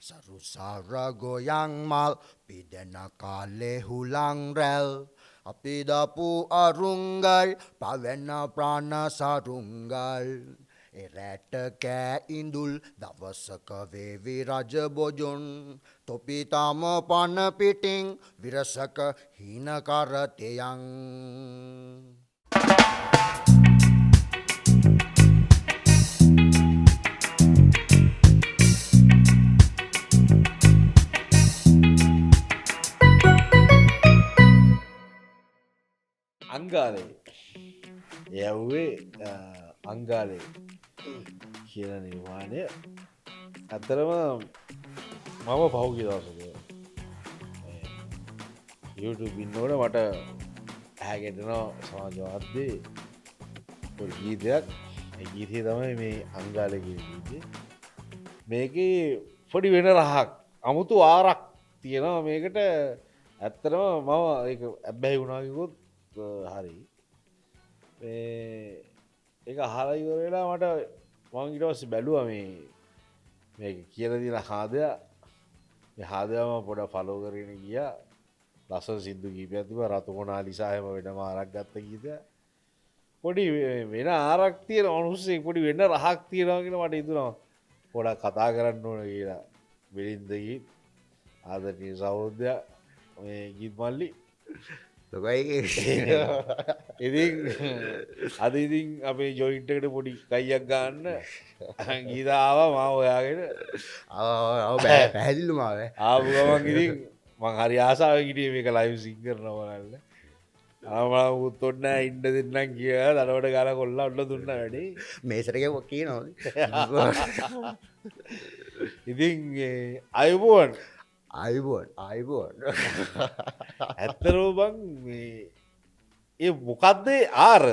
සරුසාර ගොයන් මල් පිදෙන කාලෙ හුලං රැල් අපි දපු අරුංගල් පවෙන ප්‍රාණ සරුංගල් එරැට කෑ ඉඳුල් දවසක වේවි රජ බොජුන් තොපි තම පන පිටින් විරසක හීන කරතයන් අංගාලේ යව්වේ අංගාලේ කියන නිර්මාණය ඇත්තරම මම පහුගිය දවසක YouTube ඉන්නෝට මට ඇහැගෙටනවා සමාජවාද්දේ පොඩි ගීතයක්. ඒ ගීතය තමයි මේ අංගාලේ කියන ගීතය. මේකේ පොඩි වෙන රහක් අමුතු ආරක් තියෙනවා මේකට. ඇත්තරම මම ඒක ඇබ්බැහි වුණා කිව්වොත් හරි. ඒක අහලා ඉවර වෙලා මට මම ඊට පස්සේ බැලුවා මේක කියලා දින හාදයා. මේ හාදයාම පොඩ ෆලෝ කරගෙන ගියා. ලස්සන සින්දු කීපයක් තිබ්බා. රතු මොනාලිසා හැම වෙනම ආරක් ගත්ත ගීතයක්. පොඩි වෙන ආරක් තියෙන අනුස්සේ පොඩි වෙන රහක් තියෙනවා කියලා මට හිතුණා. පොඩක් කතා කරන්න ඕන කියලා. බෙලින්දගේ ආදරණීය සහෝදරයා මේ ගීත් මල්ලි ලොකයි ඉතින් අද ඉතින් අපේ ජොයින්ට් එකට පොඩි කයියක් ගන්න ගීත ආවා මාව හොයාගෙන පැහැදිලිව මාව ආපු ගමන් ඉතින් මං හරි ආසාවෙන් හිටියේ මේක ලයිව් සිං කරනවා බලන්න. ආවම උත් ඔන්න ඉන්න දෙන්නම් කියලා දඩවට ගාලා කොල්ලා ඔන්න දුන්නා වැඩි. මේසට කියනවා ඉතින් අයුබෝන් අයිබෝන් ඇත්තරෝ බං ඒ මොකක්ද ආර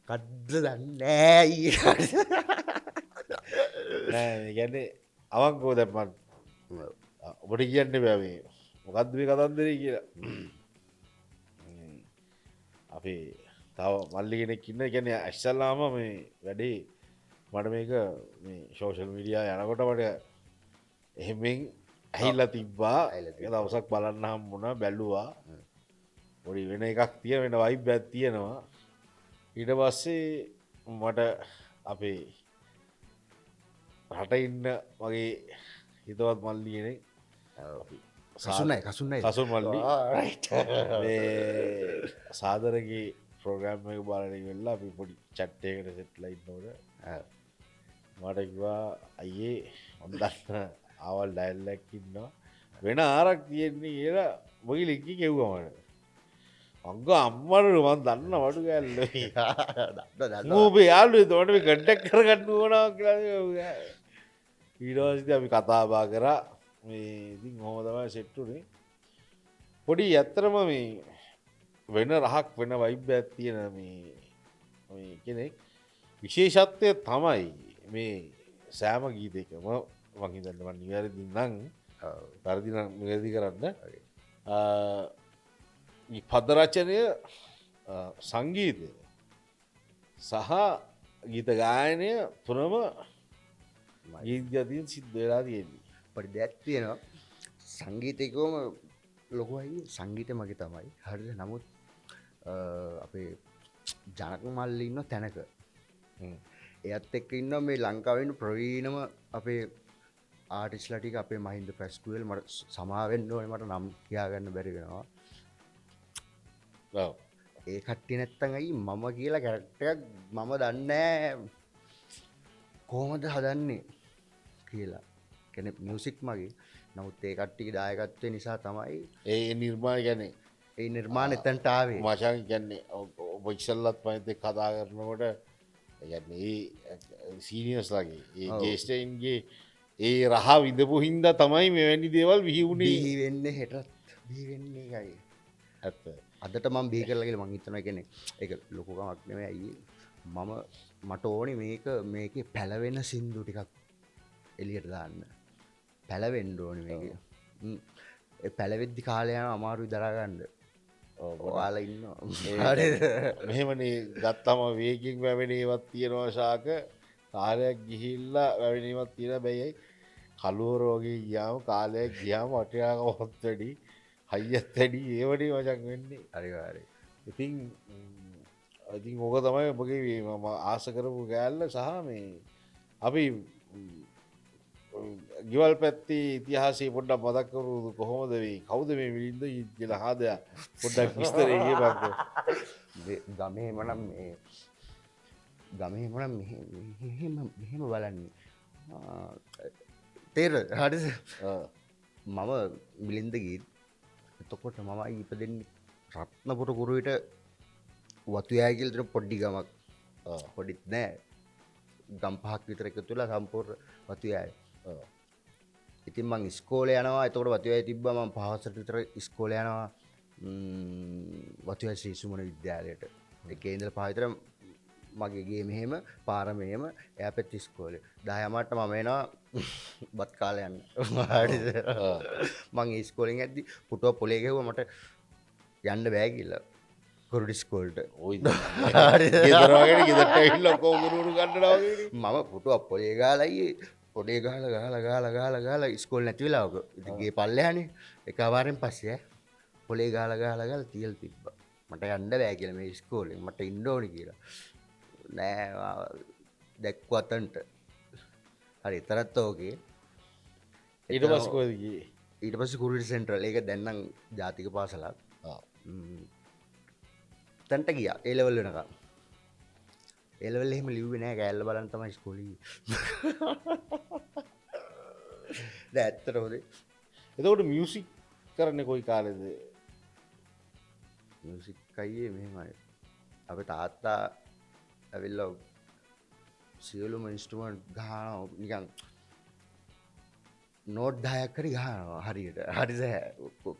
කද්ද දන්නෑ ගැන අවංකෝ දැම්මන් ඔබට කියන්න බැවේ මොකක්ද මේ කතන්දර කියලා අපේ තව මල්ලි කෙනෙක් ඉන්න ගැන ඇස්සල්ලාම මේ වැඩේ මට මේක මේ ශෝෂල් මීඩියා යනකොට මට එහෙමෙන් ඇහිල්ලා තිබ්බා දවසක් බලන්න හම්බුණා බැලුවා පොඩි වෙන එකක් තියෙන වෙන වයිබ් එකක් තියෙනවා. ඊට පස්සේ මට අපේ රට ඉන්න මගේ හිතවත් මල්ලි කෙනෙක් කසුන්නයි කසුන් මල්ලි සාදරගේ ප්‍රෝග්‍රෑම් එක බලන වෙලා අපි පොඩි චැට් එකකට සෙට්ලා ඉන්නකොට මට කිව්වා අයියේ හොඳට අවල් ඩයල්ලක් ඉන්නවා වෙන ආරක් තියෙන්නේ කියලා මොකි ලික්කි කෙව්වමට අංග අම්මට මන් දන්න වඩු ගැල්ල මූබේ යාලු තොට කට්ටක් කරගන්න ඕනා කියලා ඊඩවසිද අපි කතාබා කරා මේ ඉතින් හොම තමයි සෙට්ටුනේ පොඩි ඇත්තරම මේ වෙන රහක් වෙන වයිබ්‍යයක් තියෙන මේ කෙනෙක් විශේෂත්වය තමයි මේ සෑම ගීතයකම වහිදන්නම නිවැරදි නං පරදින නිවැරදි කරන්න පදරචනය සංගීතය සහ ගීත ගායනය තුනම ගීතයතින් සිද්ධ වෙලා තියෙන්නේ පඩි දෙයක් තියෙනවා සංගීතයකෝම ලොකුයි සංගීත මගේ තමයි හරිද නමුත් අපේ ජනක මල්ල ඉන්න තැනක එයත් එක්ක ඉන්න මේ ලංකාවෙන් ප්‍රවීණම අපේ ආටිස්ලටික අපේ මහින්ද පැස්කුවල් මට සමාවෙන්න ඕන මට නම් කියාගන්න බැරි වෙනවා ඒ කට්ටි නැත්තඟයි මම කියලා කැරක්ටයක් මම දන්නෑ කොහොමද හදන්නේ කියලා කැන මියසික් මගේ නමුත් ඒ කට්ටික දායකත්වය නිසා තමයි ඒ නිර්මාණ ගැනේ ඒ නිර්මාණ එතැන්ටාවේ මශන් ගැන්නේ ඔබයික්ෂල්ලත් පනත කතා කරනකොට සීනියස් ලගේ ඒ ජේෂ්ටයින්ගේ ඒ රහ විදපු හින්ද තමයි මෙවැනි දේවල් විහිවුණේ වෙන්න හෙටත් බීවෙන්නේ එකයි ඇත්ත අදට මම බී කරලගේ මංහිතන කෙනෙ එක ලොකුකමක් නෙව ඇයි මම මට ඕනි මේක පැලවෙන සින්දු ටිකක් එලියට දාන්න පැලවෙන්ඩ ඕනි මේක පැලවෙද්දි කාලයන අමාරු දරාගන්න ඔයාල ඉන්න මෙහෙමනේ ගත්තම වේකින් වැවෙනේවත් තියෙනවා ශාක කාලයක් ගිහිල්ලා වැවෙනීමත් තියෙන බැයි කලුවරෝගේ ගියාම කාලයක් ගියාම අටයාක හොත් වැඩි හයිත් වැඩි ඒවැඩි වචක් වෙන්නේ අනිවාර්ය ඉතින් ඉතින් ඕක තමයි ඔබගේ මම ආස කරපු ගෑල්ල සහ මේ අපි ගිවල් පැත්ති ඉතිහාසේ පොඩ්ඩක් මදක්කරුදු කොහොමද වේ කවුද මේ විලින්ද කියල හාදයක් පොඩ්ඩක් විස්තරේ බක්ක ගමේ මනම් ගමේ මනම් මෙහෙම බලන්නේ තේර හරි මම මිලින්ද ගීත් එතකොට මම ඉප දෙන්නේ රත්නපුර කුරුවිට වතුයාගිල්තර පොඩ්ඩි ගමක් පොඩිත් නෑ ගම් පහක් විතර එක තුළ සම්පූර් වතුයාය ඉතින් මං ස්කෝල යනවා එතකොට වතුයයි තිබ්බ ම පහසට විතර ස්කෝල යනවා වතුය ශ්‍රීසුමන විද්‍යාලයට එකේන්දල පහිතර මගේගේ මෙහෙම පාරමයම එය පැත් ස්කෝලේ දායමට මමේනවා බත් කාලයන්න මං ස්කෝලින් ඇද්දි පුටුව පොලේගෙව මට යන්න බෑගිල්ල කොරුඩිස්කෝල්ට ඔයි ගෙදරගෙන ගෙදට ඉල්ල කෝගුරුරු ගන්නඩාව මම පුටුව පොලේ ගාලයි පොඩේ ගාල ස්කෝල් නැතිවෙලාවක ඉතිගේ පල්ලයන එකවාරෙන් පස්සේ පොලේ ගාල තියල් තිබ්බ මට යන්න බෑ කියල මේ ස්කෝලෙන් මට ඉන්ඩෝනි කියලා නෑ දැක්වතන්ට හරි තරත් ඕකේ ඊට පස්කෝදගේ ඊට පස්ස කුරට සෙන්ට්‍රල් එක දැන්නම් ජාතික පාසලක් තැන්ට ගිය ඒලවල් වෙනක එලවල් එහෙම ලිව්වෙ නෑ කෑල්ල බලන් තමයි ස්කොලී ඇත්තට හොදේ එතකොට මියසික් කරන්න කොයි කාලෙද මියසික්කයියේ මෙහෙමයි අප තාත්තා ඇවිල්ල සියලුම ඉන්ස්ටුමන්ට් ගාන නිකන් නෝට් දායක්කරි ගානවා හරියට හරිස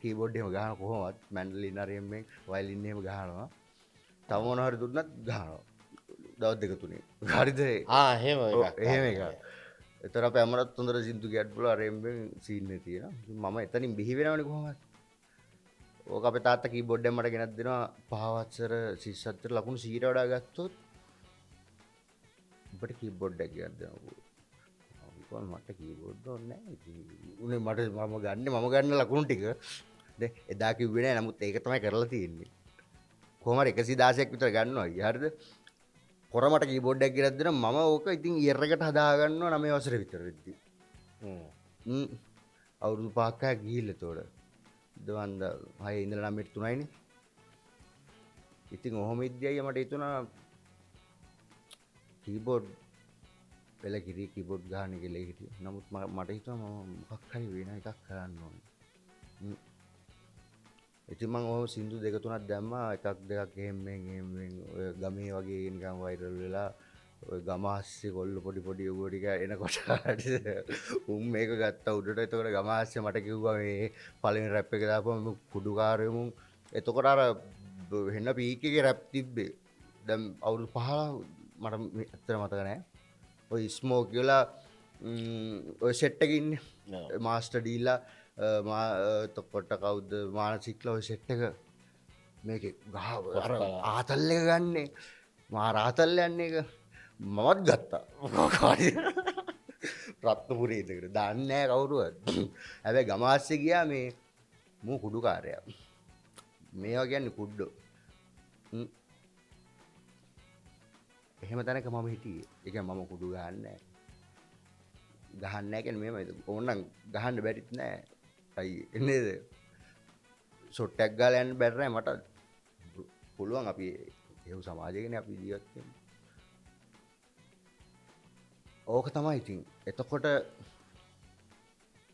කීබොඩ්ඩම ගාන කොහොමත් මැන්ඩලි නරයෙන්ෙන් වයිලින්නේම ගානවා තවමනහරි දුන්නත් ගානවා දවත් දෙක තුනේ හරිද එහෙම එහෙම එක එතර පැමරත් හොඳර සිින්දු ගැට්බුල රෙම්බෙන් සිීන්න තියෙන මම එතනින් බිහිවෙනවනි කොහොමත් ඕක අප තාත්ත කී බොඩ්ඩමට ගෙනත් දෙෙනවා පහවත්සර සිස්සත්තර ලකුණු සීට වඩා ගත්තොත් බට කී බොඩ්ඩ කියදනකු මට කීබොඩ්ඩ නෑ උනේ මට මම ගන්න මම ගන්න ලකුණු ටික එදා කිවෙන නමුත් ඒක තමයි කරලා තියෙන්නේ කොමට එකසි දාසයක් විතර ගන්නවා හරිද කොරමට කීබොඩ්ඩක් කියරත්දෙන ම ඕක ඉතින් ඉරකට හදාගන්න නම වසර විතර වෙද්දි අවුරුදු පාක්කා ගිහිල්ල තෝඩ දවන්ද හය ඉඳල නමට තුනයින ඉතින් ඔහොම ඉද්‍යය මට එතුනා කීබෝඩ් පෙල කිරී කිබොඩ් ගාන කෙලෙ හිටිය නමුත් මට හිතුව මොකක්හරි වෙන එකක් කරන්න ඕන ඉතිමං ඕ සිින්දු දෙකතුනත් දැම්ම එකක් දෙයක් එහෙමෙන් ගමේ වගේ නිකම් වයිරල් වෙලා ගමස්සේ කොල්ල පොඩි පොඩි ඔගෝටික එනකොට උම් මේක ගත්ත උඩට එතකට ගමස්්‍ය මට කිව්වේ පලින් රැප් එක දාපම කුඩුකාරයමු එතකොට අර හෙන්න පීකගේ රැප් තිබ්බේ දැම් අවුරු පහලා මට ඇත්තර මතකනෑ ඔය ස්මෝ කියලා ඔය සෙට්ටකින්න මාස්ට ඩීල්ලා තොකොට කවුද මානසික්ල ඔය සෙට්ට එක මේක ගහ ආතල්ල එක ගන්නේ මාරාතල්ල යන්නේ එක මමත් ගත්තා ප්‍රත්නපුරේතකට දන්නෑ කවුරුවත් ඇැබැ ගමාස්්‍ය ගියා මේ මූ කුඩුකාරය මේවා ගැන්න කුඩ්ඩෝ එහෙම තැනක මම හිටිය එක මම කුඩු ගහන්න ගහන්නෑකැන මෙම ඕන්නන් ගහන්ඩ බැරිත් නෑ ඇයි එන්නේද සොට්ටැක් ගාලයන්න බැරෑ මට පුළුවන් අපි එහු සමාජගෙන අපි ජීවත්වෙන් ඕක තමයි ඉතින් එතකොට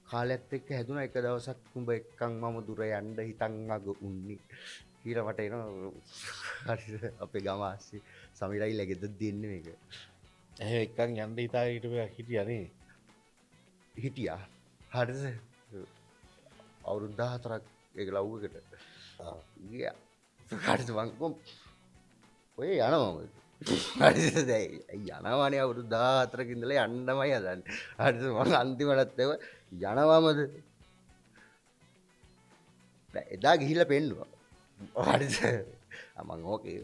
කාලඇත් එක්ක හැදුන එක දවසක් කුඹ එක්කං මම දුර යන්ඩ හිතංග උන්නේ කියීලමට එන අපේ ගමස්සේ සමිරයි ලැගෙද දෙන්න එක එකන් යන්ඩ හිතා හිටප හිටියනේ හිටියා හරිස අවුරුද්දා හතරක් එක ලව්කට ගිය හරිත වංකොම් ඔය යනවම දැයි යනවානය අවුරු දාතරකින්දල යන්නමයි අදන්න හරිත මං අන්තිමටත්තව යනවාමද එදා ගිහිල පෙන්වා හරිත අමං ඕකේ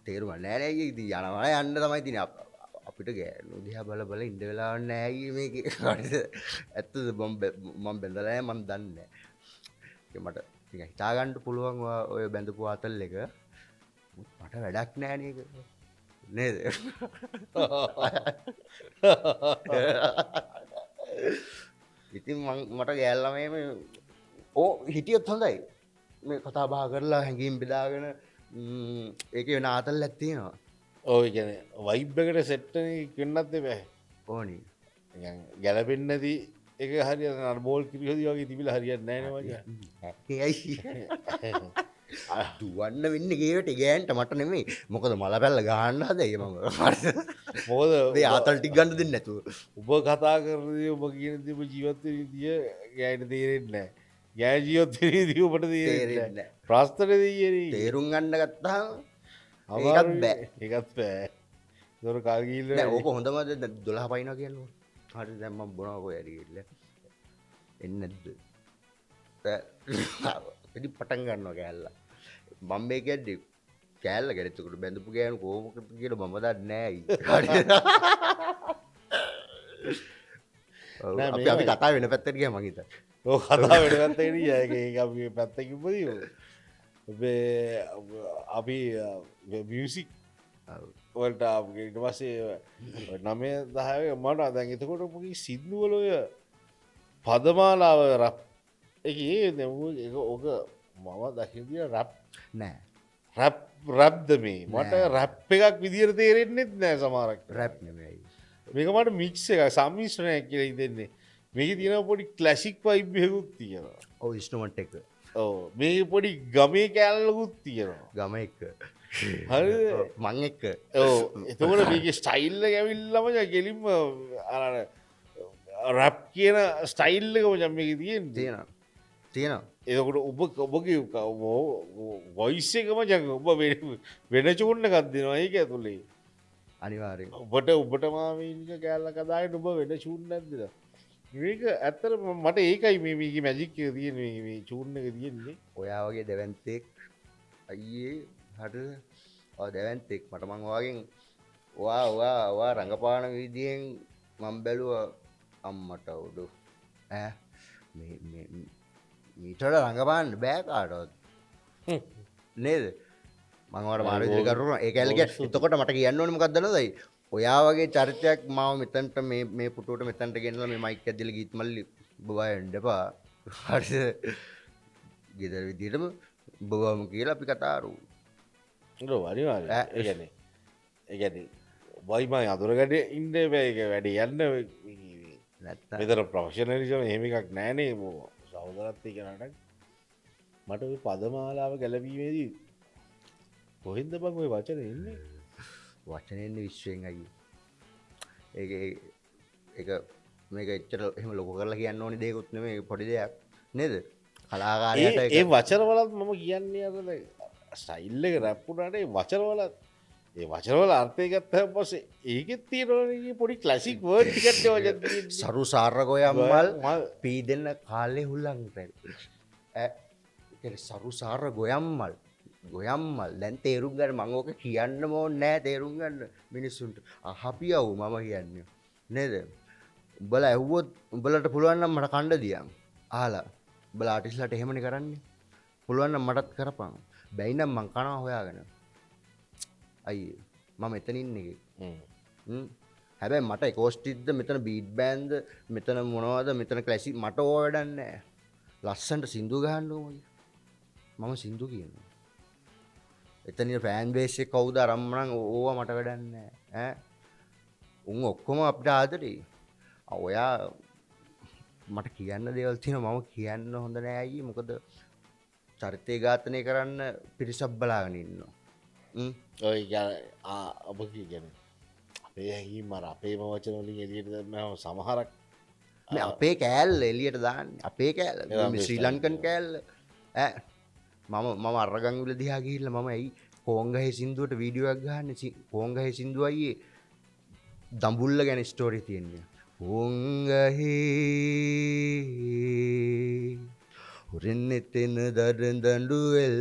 තේරුම නෑනැයි ඉති යනවන යන්න තමයි තින අපිට ගෑනු දිහා බල ඉඳ වෙලාවක් නෑ අයියේ මේකේ. ඇත්තද මම බැඳලා නෑ මම දන්නේ නෑ. ඒක මට නිකන් හිතා ගන්න පුළුවන් ඔය බැඳපු ආතල් එක. මට වැඩක් නෑ නේද? නේද? ඉතින් මට ගෑල්ලමම ඕ හිටියොත් හොඳයි. මේ කතා බහ කරලා හැඟීම් බෙදාගෙන ඒක වෙන ආතල් ඇත්තියෙනවා. ඔය ගැන වයිබ්බකට සෙට්ටන කන්නත් බැහැ ඕනි ගැලපෙන්න්නදී එක හරි බෝල් කිරිහදි වගේ තිබිල හරිියත් නෑනවගේ ඇයි දුවන්න වෙන්න ගේට ගෑන්ට මට නෙමේ මොකද මල පැල්ල ගාන්න හදය මම මොද ආතල්ටි ගන්න දෙන්න නැතුව උබ කතා කරදය ඔබ කියන තිබ ජීවත්ත විදිිය ගෑයට තේරෙන්නෑ ගෑ ජීවත්තරදී ඔබට තේරෙන්න ප්‍රස්ථන තේරුම් ගන්න ගත්තා ඒත් බෑ ඒකත් පෑ දොර කාගීල්ල ඕක හොඳමද 12 පයින කියන්න හරි දැම්ම බොනකෝ ඇරිල්ල එන්නද එඩි පටන් ගන්නවා කෑල්ලා බම්බේ කැද්දි කෑල්ල ගැරෙතකට බැඳපු ගෑනු කෝමක කියල මමදත් නෑයි අපි කතා වෙන පැත්තරිය මගේත ඕ කතා වෙනගත්තට ඒ පැත්තකිපදී අපි මියසික් වලට ඊට පස්සේ නමය දහය මට අදැන් එතකොට පොකි සිද්දුවලොය පදමාලාව රප් ඒ නැවූ එක ඕක මම දකිදිය රප් නෑ රැප්ද මේ මට රැප් එකක් විදිර තේරෙන්නෙත් නෑ සමාරක් රැප් නෙමයි මේක මට මික්ස එක සම්මිශ්‍රණයක් කියල දෙන්නේ මේක තියෙන පොඩි කලසික් පයිබ්යකුත් තියෙනවා ඔව ස්නමට් එක මේ පොඩි ගමේ කෑල්ලකුත් තියෙනවා ගම එක හරි මං එක්ක එතකොට මේක ස්ටයිල්ල ගැවිල්ලම ගෙලින්ම රැප් කියන ස්ටයිල්ලකම ජම්මක තියෙන් තියෙනවා එතකොට ඔබගේ වොයිස් එකම ජක ඔබ වෙන චුන්න ගත්දෙනවා ඒක ඇතුළේ අනිවාරය ඔබට මාමීක කෑල්ල කදායට ඔබ වෙන චූන්න ඇතිද ඒක ඇත්තර මට ඒකයි මේක මැජික් තියෙන චූර්ණ එක තියෙන්නේ ඔයා වගේ දැවන්තෙක් අයියේ හට දැවන්තෙක් මට මං වගෙන් වා රඟපාන විදියෙන් මම් බැලුව අම්මට උඩු මීටට රඟපාන්න බෑකාටවත් නේද මංවට මාරදිකරුණ ඒ ඇල්ග එතකොට මට කියන්න ඕනම කක්දනදයි ඔයා වගේ චරිතයක් මාව මෙතන්ට මේ පුටුවට මෙතන්ට ගෙනල මේ මයික් ඇදල ගීත්මල්ලි බවයන්ඩපා හරි ගෙදර විදිටම බවම කියලා අපි කතාරු වනිවාර ගැන ඒගැන බයිම අතුරගට ඉන්ඩ බෑක වැඩ යන්න මෙතර ප්‍රශ්නරිසම හෙමිකක් නෑනේ බෝ සෞදරත්තය කරනට මට පදමාලාව ගැලවීමේදී කොහින්ද බං ඔය වචන එන්නේ වචනයෙන්ද විශ්වයෙන් අයි ඒ මේක එච්චර එහම ලොක කරලා කියන්න ඕනි දෙකුත්න මේ පොඩි දෙයක් නේද කලාකාරයට ඒ වචරවලත් මම කියන්නේ අද ස්ටයිල්ල එක රැප්පුනාට වචරවලත් ඒ වචරවල අර්ථයගත්ත පසේ ඒකෙත් තීරනගේ පොඩි කලසික් වර්ඩ් ටිකට වජ සරු සාර්ගොයම්මල් පී දෙන්න කාලෙ හුල්ලන්ට සරු සාර ගොයම්මල් ගොයම්මල් දැන් තේරුම් ගන්න මං ඕක කියන්න ඕනේ නෑ තේරුම් ගන්න මිනිස්සුන්ට අහපියව් මම කියන්නේ නේද උඹලා ඇහුවොත් උඹලට පුළුවන් නම් මට කණ්ඩ දියන් අහලා උඹලා ආටිස්ලාට එහෙමනේ කරන්නේ පුළුවන් නම් මටත් කරපන් බැයි නම් මං කනවා හොයාගෙන අයියේ මම එතන ඉන්නේ හැබැයි මට එකෝස්ටික්ද මෙතන බීට් බෑන්ඩ්ද මෙතන මොනවද මෙතන ක්ලැසික් මට ඕව වැඩක් නෑ ලස්සනට සින්දු ගහන්න ඕනේ මම සින්දු කියනවා එතන ෆෑන් බේස් එක කවුද අරම්මනම් ඕවා මට වැඩක් නෑ උන් ඔක්කොම අපිට ආදරේ ඔයා මට කියන්න දේවල් තියෙනවා මම කියන්න හොඳ නෑ අයියේ මොකද චරිතය ඝාතනය කරන්න පිරිසක් බලාගෙන ඉන්නවා ඔය ඔබ ගැන අපේ හැඟීම් අර අපේම වචන වලින් එළියට දැම්මම සමහරක් මේ අපේ කෑල්ල එළියට දාන්නේ අපේ කෑල්ල මේ ශ්‍රී ලංකන් කෑල්ල මම අරගංගුල දිහා ගිහිල්ලා මම ඇයි කෝංගහේ සින්දුවට වීඩියෝ එකක් ගහන්නේ කෝංගහේ සින්දුව අයියේ දඹුල්ල ගැන ස්ටෝරි තියෙන්නේ කෝංගහේ හොරෙන්නෙතෙන දරදඬුවෙල්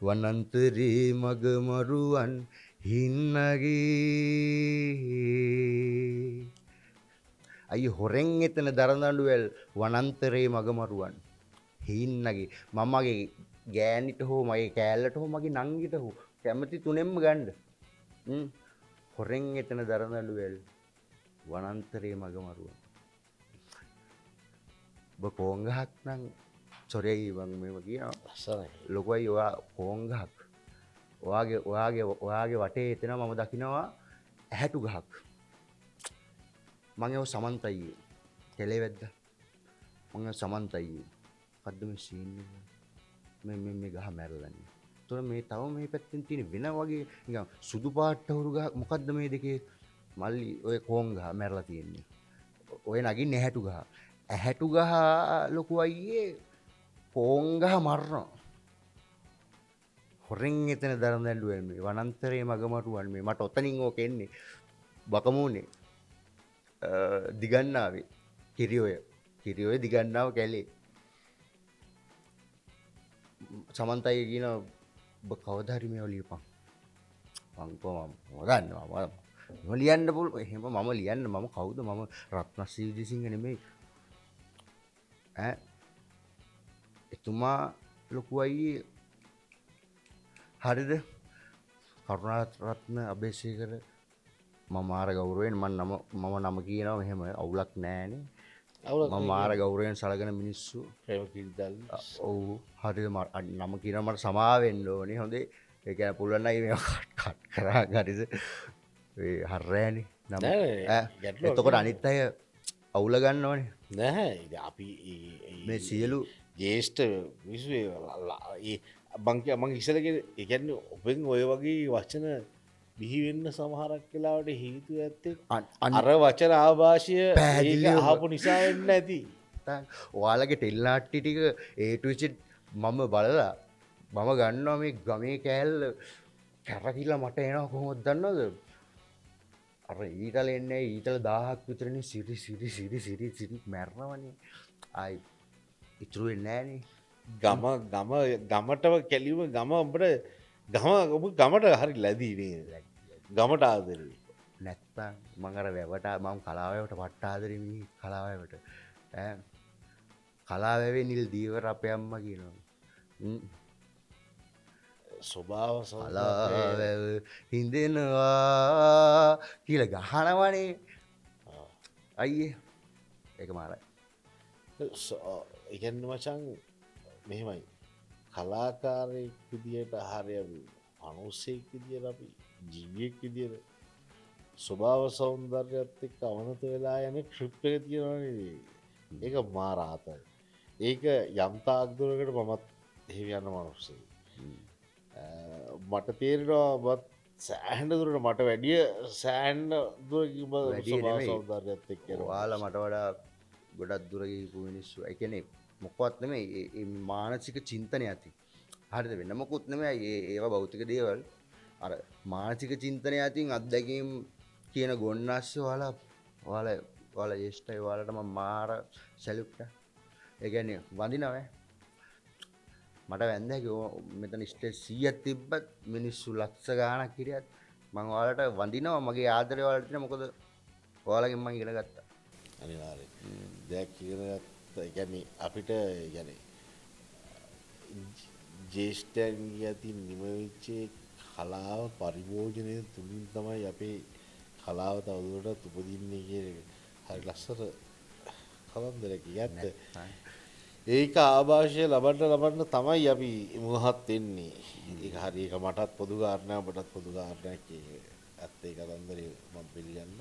වනන්තරේ මගමරුවන් හින්නගේ අයි හොරෙන් එතන දරදඬුවල් වනන්තරේ මගමරුවන් හින්නගේ මමගේ ගෑනිට හෝ මගේ කෑල්ලට හෝ මගේ නංගිට හෝ කැමති තුනෙම්ම ගණ්ඩ හොරෙන් එතන දරදඬුවල් වනන්තරේ මගමරුවන් කෝංගහක් නං සොරයි මෙම කියන ලොකයි ඔයා කෝංගහක් ඔයාගේ වටේ එතන මම දකිනවා ඇහැටු ගහක් මං සමන්තයි කෙලේ වෙද්ද මං සමන්තයි කද්දම සීන් මේ ගහ මැරලන්නේ තොර මේ තව මේ පැත්තෙන් තියෙන වෙන වගේ සුදු පාට හුරු ගහ මොකද්ද මේ දෙකේ මල්ලි ඔය කෝංගහ මැරලා තියෙන්නේ ඔය නගින් ඇහැටු ගහ ඇහැටු ගහ ලොකු අයියේ කෝංගහ මරනවා හොරෙන් එතන දරදඬුවල් මේ වනන්තරේ මගමරුවන් මේ මට ඔතනින් ඕක එන්නේ බකමූනේ දිගන්නාවේ කිරියෝය දිගන්නාව කැලේ සමන්තයි කියන ඔබ කවදාහරි මේව ලියපන් මං ගන්නවා මම ලියන්න පුළුවන් එහෙම මම ලියන්න මම කවුද මම රත්නශ්‍රී විජේසිංහ නෙමෙයි එතුමා ලොකු අයියේ හරිද කරුණාරත්න අබේසේකර මම මාර ගෞරවයෙන් මම නම කියනවා මෙහෙම අවුලක් නෑනේ මම මාර ගෞරවයෙන් සලකන මිනිස්සු ඔව් හරිද නම කියනවා මට සමාව වෙන්න ඕනේ හොඳේ ඒ කියන්නේ පුළුවන් නම් මේක කට් කරා හරිද ඒ හරෑනේ නම එතකොට අනිත් අය අවුල ගන්නවනේ නැහැ අපි මේ සියලු ජේෂ්ඨ විශ්වයේ මං ඉස්සලගෙන එකන්න ඔපෙන් ඔය වගේ වචන බිහිවෙන්න සමහරක් වෙලාවට හේතු ඇත්තේ අර වචන ආභාෂය ආපු නිසා වෙන්න ඇති ඔයාලගේ ටෙල්නාට්ටි ටික ඒටවිචිට් මම බලලා මම ගන්නවා මේ ගමේ කෑල්ල කැරකිලා මට එනවා කොහොමද දන්නවද අර ඊටල එන්නේ ඊටල 1000ක් විතරනේ සිරි මැරනවනේ ආයි ඉතුරු වෙන්නේ නෑනේ ගමටම කැලිම ගම ඔබට ඔබ ගමට හරි ලැදී ගමට ආදරේ නැත්තම් මං අර වැවට මම කලාවැවට පට්ට ආදරේ මේ කලාවැවට කලාවැවේ නිල් දීවර අපේ අම්මා කියනවා ස්වභාව කලාවැව හිඳෙනවා කියලා ගහනවනේ අයියේ ඒක මාරයි ඉගන්න මචන් මෙහෙමයි කලාකාරයෙක් විදියට හරි මනුස්සයෙක් විදියට අපි ජීවියෙක් විදියට ස්වභාව සෞන්දර්යයත් එක්ක අවනත වෙලා යන ට්‍රිප් එක තියෙනවනේ ඒක මාර ආතල් ඒක යම් තාක් දුරකට මමත් එහෙම යන මනුස්සයෙක් මට තේරෙනවා සෑහෙන දුරට මට වැඩිය සෑහෙන දුරකින් ස්වභාව සෞන්දර්යයත් එක්ක ඔයාලා මට වඩා ගොඩක් දුර ගිහපු මිනිස්සු. ඒ කියන්නේ මොකවත් නෙමෙයි මේ මානසික චින්තනය ඇති. හරිද වෙන මොකුත් නෙමෙයි ඒවා භෞතික දේවල්. අර මානසික චින්තනය ඇතින් අත්දැකීම් කියන ගොන්නස්සේ ඔයාලා ජේෂ්ඨයි ඔයාලට මම මාර සැලුට් එක. ඒ කියන්නේ වඳිනවා මට වැන්දෑකි මෙතන ස්ටේජ් 100ක් තිබ්බත් මිනිස්සු ලක්ෂ ගාණක් හිටියත් මම ඔයාලට වඳිනවා මගේ ආදරය ඔයාලට තියෙන මොකද ඔයාලගෙන් මම ඉගෙන ගත්තා. අනිවාර්යෙන් දෙයක් ඉගෙන අපිට කියන්නේ ජේෂ්ඨයන් යතින් නිමවිච්ච කලාව පරිභෝජනය තුලින් තමයි අපේ කලාව තවදුරටත් උපදින්නේ කියන හරි ලස්සන කලන්දරයක් යත් ඒක ආభాෂය ලබන්න තමයි අපි මුවහත් වෙන්නේ. ඒක හරි ඒක මටත් පොදු කාරණා ඔබටත් පොදු කාරණාවක් ඇත්ත ඒ කලන්දරේ මම පිළිගන්න.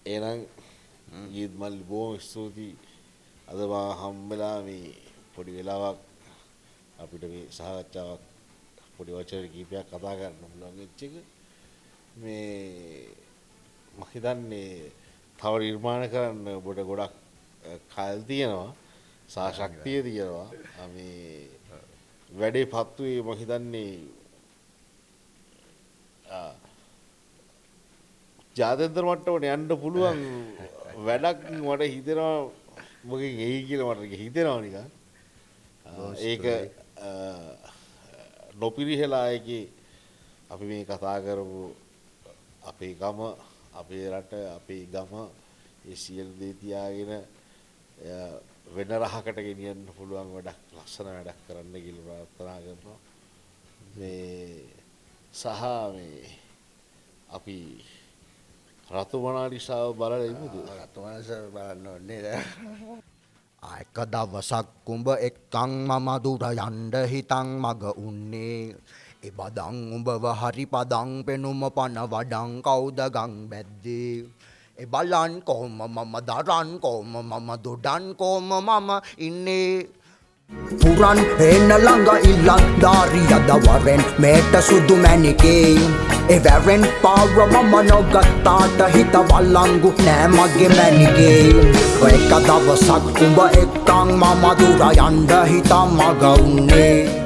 එහෙනම් ඊත් මල්ලි බොහොම ස්තුතියි අද මම හම්බෙලා මේ පොඩි වෙලාවක් අපිට මේ සහකච්ඡාවක් පොඩි වචන කීපයක් කතා කරන්න පුළුවන් වෙච්ච එක මේ මම හිතන්නේ තව නිර්මාණ කරන්න ඔබට ගොඩක් කල් තියෙනවා සා ශක්තිය තියෙනවා මේ වැඩේ පත්තුවේ මම හිතන්නේ ජාත්‍යන්තර මට්ටමට යන්න පුළුවන් වැඩක් මට හිතෙනවා මොකෙන් එයි කියලා මට හිතෙනවා නිකන් ඒක නොපිරිහෙලා ඒකේ අපි මේ කතා කරපු අපේ ගම අපේ රට අපේ ගම ඒ සියලු දේ තියාගෙන වෙන රහකට ගෙනියන්න පුළුවන් වැඩක් ලස්සන වැඩක් කරන්න කියලා ප්‍රාර්ථනා කරනවා මේ සහ මේ අපි රතුමනාලිසාව බලලා ඉමුද රතුමනාලිසාව බලන්න ඕනේ එක දවසක් උඹ එක්කන් මම දුර යන්න හිතන් මග උන්නේ ඒ බදන් උඹව හරි පදන් පෙනුම පන වඩන් කවුද ගම් බැද්දේ ඒ බලන් කොහොම මම දරන් කොහොම මම දොඩන් කොහොම මම ඉන්නේ පුරන් එන්න ළඟ ඉල්ලන් දාරියද වරෙන් මේට සුදු මැණිකේ ඒ වැරෙන් පාව මම නොගත්තාට හිත වල්ලංගු නෑ මගේ මැණිකේ ඔය එක දවසක් උඹ එක්කන් මම දුර යන්න හිතන් මග උන්නේ